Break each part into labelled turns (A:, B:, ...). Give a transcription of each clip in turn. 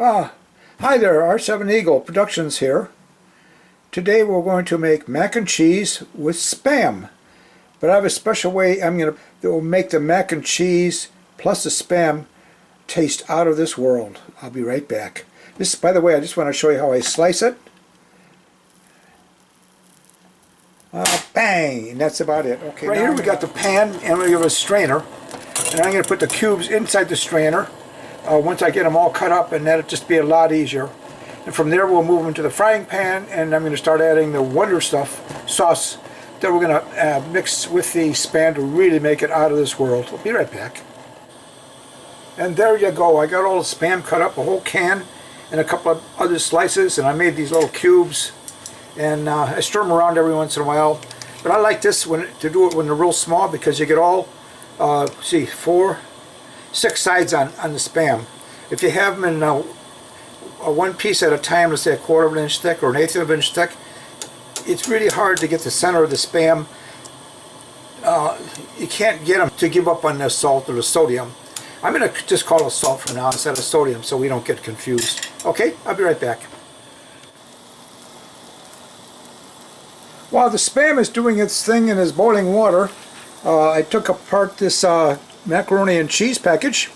A: Ah, Hi there, R7 Eagle Productions here. Today we're going to make mac and cheese with Spam. But I have a special way that will make the mac and cheese plus the Spam taste out of this world. I'll be right back. This, by the way, I just want to show you how I slice it. Bang! And that's about it. Okay. Right here we got the pan, and we have a strainer. And I'm going to put the cubes inside the strainer. Once I get them all cut up, and that'll just be a lot easier. And from there we'll move them to the frying pan, and I'm going to start adding the Wonder Stuff sauce that we're going to mix with the Spam to really make it out of this world. We'll be right back. And there you go. I got all the Spam cut up, a whole can, and a couple of other slices, and I made these little cubes. And I stir them around every once in a while. But I like this to do it when they're real small, because you get all, 6 sides on the Spam. If you have them in one piece at a time, let's say 1/4 of an inch thick or 1/8 of an inch thick, it's really hard to get the center of the Spam. You can't get them to give up on the salt or the sodium. I'm going to just call it salt from now instead of sodium so we don't get confused. Okay, I'll be right back. While the Spam is doing its thing in this boiling water, I took apart this macaroni and cheese package,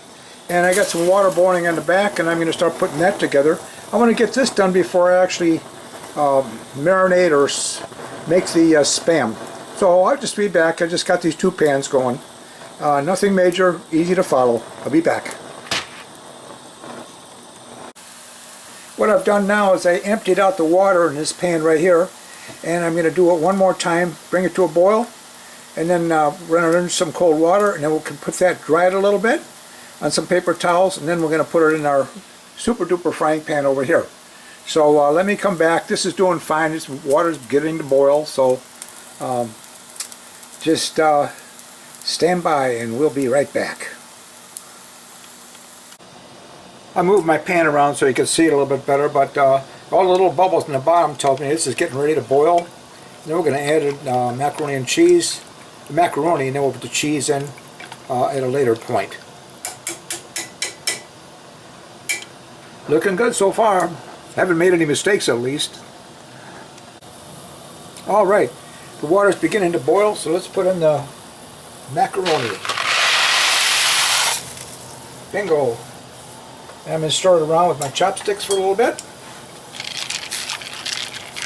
A: and I got some water boiling on the back, and I'm going to start putting that together. I want to get this done before I actually marinate or make the Spam. So I'll just be back. I just got these 2 pans going. Nothing major, easy to follow. I'll be back. What I've done now is I emptied out the water in this pan right here, and I'm going to do it one more time, bring it to a boil, and then run it into some cold water, and then we can put that, dry it a little bit on some paper towels, and then we're going to put it in our super duper frying pan over here. So let me come back. This is doing fine. This water's getting to boil, so just stand by and we'll be right back. I moved my pan around so you can see it a little bit better, but all the little bubbles in the bottom tells me this is getting ready to boil. And then we're going to add macaroni and cheese, the macaroni, and then we'll put the cheese in at a later point. Looking good so far. Haven't made any mistakes at least. Alright, the water's beginning to boil, so let's put in the macaroni. Bingo! And I'm going to stir it around with my chopsticks for a little bit.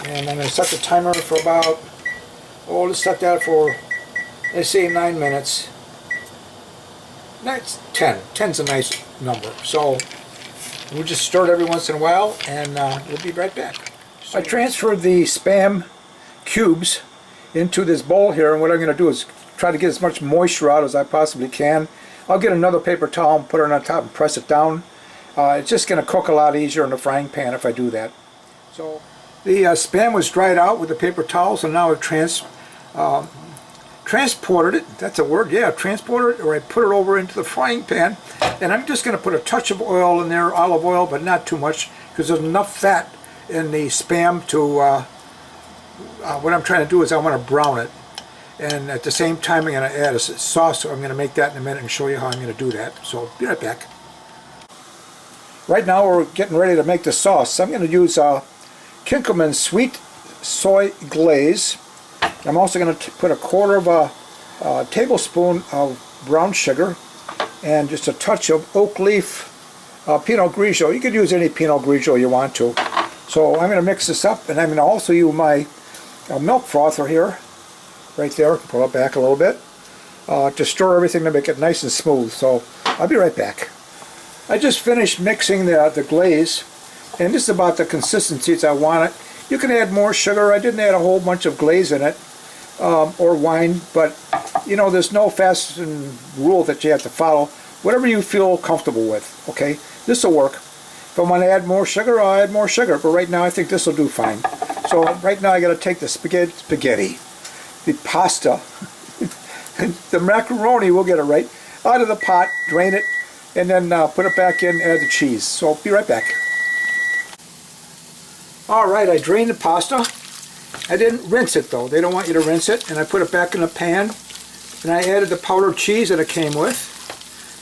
A: And I'm going to set the timer for about, let's set that for, let's say 9 minutes. That's 10. 10's a nice number. So we'll just stir it every once in a while, and we'll be right back. So I transferred the Spam cubes into this bowl here, and what I'm going to do is try to get as much moisture out as I possibly can. I'll get another paper towel and put it on top and press it down. It's just going to cook a lot easier in the frying pan if I do that. So the Spam was dried out with the paper towels, and now I've transported it. That's a word, yeah, transported it, or I put it over into the frying pan, and I'm just going to put a touch of oil in there, olive oil, but not too much, because there's enough fat in the Spam to, what I'm trying to do is I want to brown it. And at the same time I'm going to add a sauce, so I'm going to make that in a minute and show you how I'm going to do that. So I'll be right back. Right now we're getting ready to make the sauce. I'm going to use Kinkelman sweet soy glaze. I'm also going to put 1/4 of a tablespoon of brown sugar and just a touch of oak leaf Pinot Grigio. You could use any Pinot Grigio you want to. So I'm going to mix this up, and I'm going to also use my milk frother here, right there. Pull it back a little bit to stir everything to make it nice and smooth. So I'll be right back. I just finished mixing the glaze, and this is about the consistency as I want it. You can add more sugar. I didn't add a whole bunch of glaze in it, or wine, but you know, there's no fast rule that you have to follow. Whatever you feel comfortable with, okay? This will work. If I want to add more sugar, I'll add more sugar, but right now I think this will do fine. So right now I got to take the spaghetti, the pasta, the macaroni, we'll get it right, out of the pot, drain it, and then put it back in, add the cheese. So I'll be right back. Alright, I drained the pasta. I didn't rinse it though. They don't want you to rinse it. And I put it back in the pan. And I added the powdered cheese that it came with.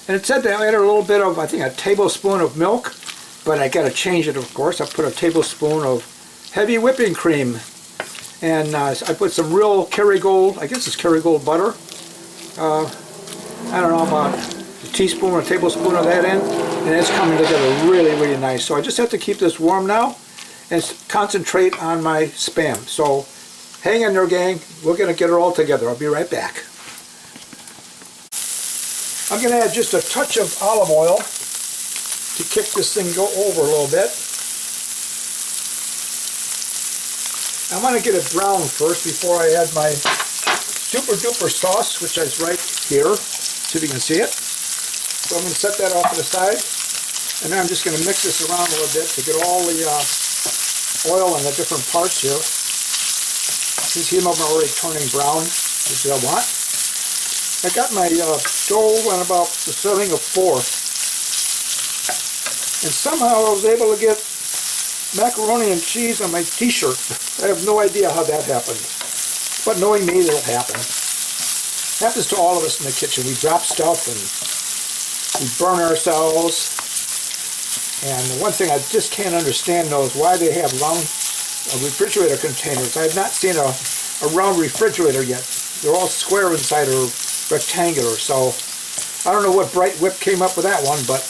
A: And it said that I added a little bit of, I think, a tablespoon of milk. but I gotta change it, of course. I put a tablespoon of heavy whipping cream, and I put some real Kerrygold, I guess it's Kerrygold butter. I don't know, about a teaspoon or a tablespoon of that in, and it's coming together really, really nice. So I just have to keep this warm now and concentrate on my Spam. So hang in there, gang. We're gonna get it all together. I'll be right back. I'm gonna add just a touch of olive oil to kick this thing over a little bit. I want to get it brown first before I add my super duper sauce, which is right here. See if you can see it. So I'm going to set that off to the side, and then I'm just going to mix this around a little bit to get all the oil in the different parts here. You see them already turning brown, which I want. I got my dough on about the serving of 4. And somehow I was able to get macaroni and cheese on my t-shirt. I have no idea how that happened. But knowing me, it'll happen. Happens to all of us in the kitchen. We drop stuff and we burn ourselves. And the one thing I just can't understand, though, is why they have round refrigerator containers. I have not seen a round refrigerator yet. They're all square inside or rectangular. So I don't know what bright whip came up with that one, but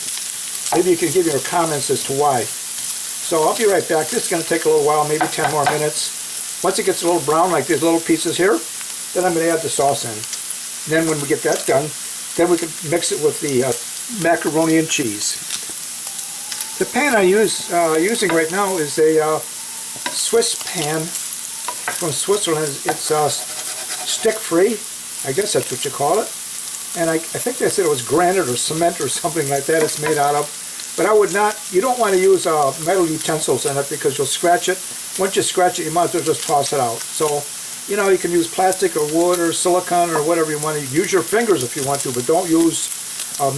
A: maybe you can give your comments as to why. So I'll be right back. This is going to take a little while, maybe 10 more minutes. Once it gets a little brown like these little pieces here, then I'm going to add the sauce in. And then when we get that done, then we can mix it with the macaroni and cheese. The pan I'm using right now is a Swiss pan from Switzerland. It's stick-free. I guess that's what you call it. And I think they said it was granite or cement or something like that it's made out of. But I would not, you don't want to use metal utensils in it because you'll scratch it. Once you scratch it, you might as well just toss it out. So, you know, you can use plastic or wood or silicone or whatever you want to. Use your fingers if you want to, but don't use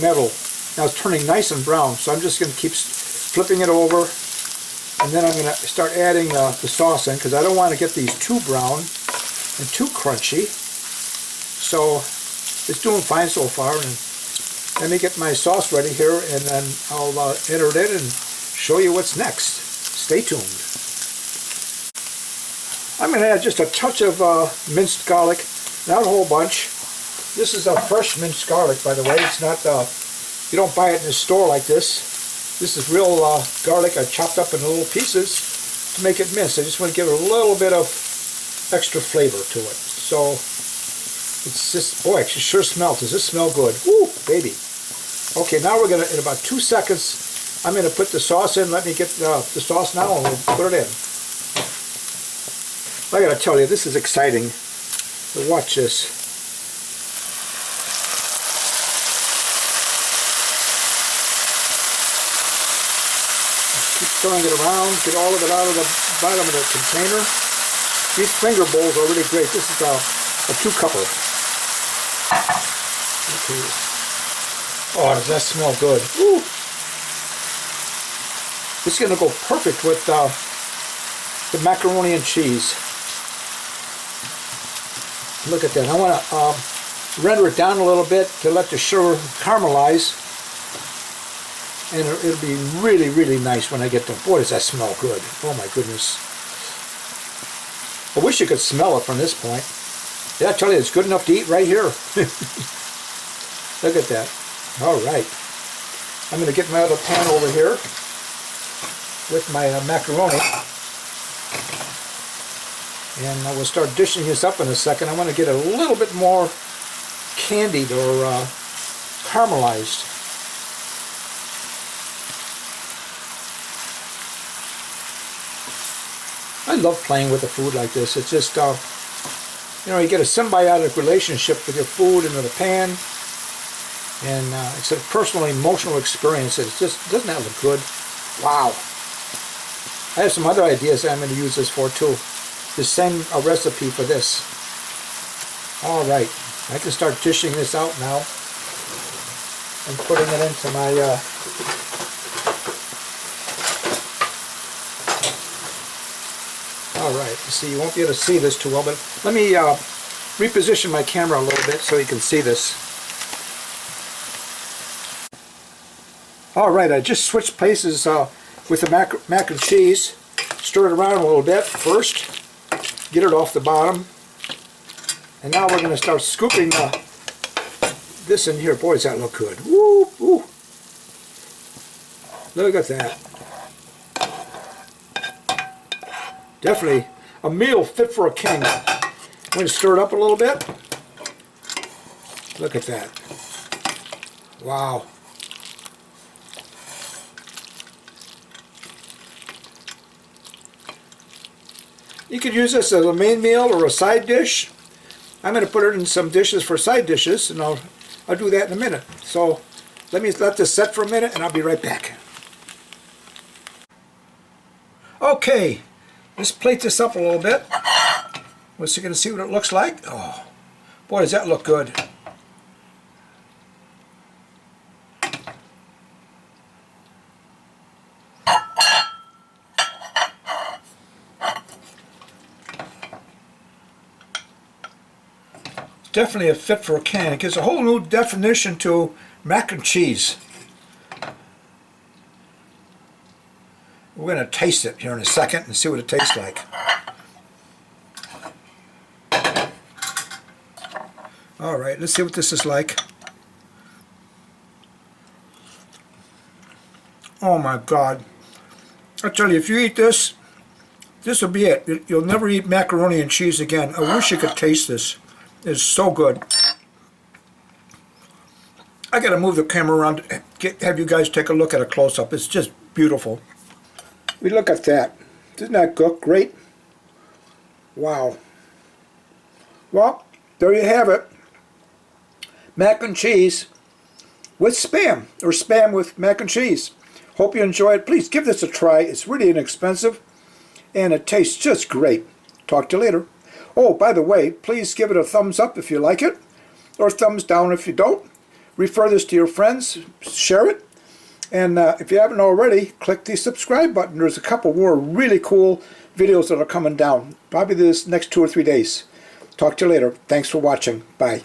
A: metal. Now it's turning nice and brown, so I'm just going to keep flipping it over. And then I'm going to start adding the sauce in because I don't want to get these too brown and too crunchy. So it's doing fine so far. And let me get my sauce ready here, and then I'll enter it in and show you what's next. Stay tuned. I'm going to add just a touch of minced garlic, not a whole bunch. This is a fresh minced garlic, by the way. It's not, you don't buy it in the store like this. This is real garlic I chopped up in little pieces to make it minced. I just want to give it a little bit of extra flavor to it. So it's just, boy, it sure smells. Does this smell good? Woo, baby. Okay, now we're going to, in about 2 seconds, I'm going to put the sauce in. Let me get the sauce now and we'll put it in. I got to tell you, this is exciting. So watch this. Keep stirring it around, get all of it out of the bottom of the container. These finger bowls are really great. This is a 2-cupper. Okay. Oh, does that smell good? Ooh. This is going to go perfect with the macaroni and cheese. Look at that. I want to render it down a little bit to let the sugar caramelize. And it'll be really, really nice when I get done. Boy, does that smell good. Oh my goodness. I wish you could smell it from this point. Yeah, I tell you, it's good enough to eat right here. Look at that. All right. I'm going to get my other pan over here with my macaroni. And I will start dishing this up in a second. I want to get a little bit more candied or caramelized. I love playing with the food like this. It's just, you know, you get a symbiotic relationship with your food and with the pan. And it's a personal, emotional experience. It just, doesn't that look good? Wow. I have some other ideas that I'm going to use this for too. The same recipe for this. All right. I can start dishing this out now and putting it into my all right. See, you won't be able to see this too well, but let me reposition my camera a little bit so you can see this. All right, I just switched places with the mac and cheese. Stir it around a little bit first. Get it off the bottom. And now we're going to start scooping this in here. Boy, does that look good. Woo, woo. Look at that. Definitely a meal fit for a king. I'm going to stir it up a little bit. Look at that. Wow. You could use this as a main meal or a side dish. I'm going to put it in some dishes for side dishes, and I'll do that in a minute. So let me let this set for a minute, and I'll be right back. Okay, let's plate this up a little bit. We're going to see what it looks like. Oh, boy, does that look good. Definitely a fit for a can. It gives a whole new definition to mac and cheese. We're going to taste it here in a second and see what it tastes like. Alright, let's see what this is like. Oh my God. I tell you, if you eat this, this will be it. You'll never eat macaroni and cheese again. I wish you could taste this. It's so good. I gotta move the camera around, have you guys take a look at a close-up. It's just beautiful. We look at that. Isn't that good? Great? Wow. Well, there you have it. Mac and cheese with Spam, or Spam with mac and cheese. Hope you enjoy it. Please give this a try. It's really inexpensive, and it tastes just great. Talk to you later. Oh, by the way, please give it a thumbs up if you like it, or thumbs down if you don't. Refer this to your friends, share it, and if you haven't already, click the subscribe button. There's a couple more really cool videos that are coming down, probably this next 2 or 3 days. Talk to you later. Thanks for watching. Bye.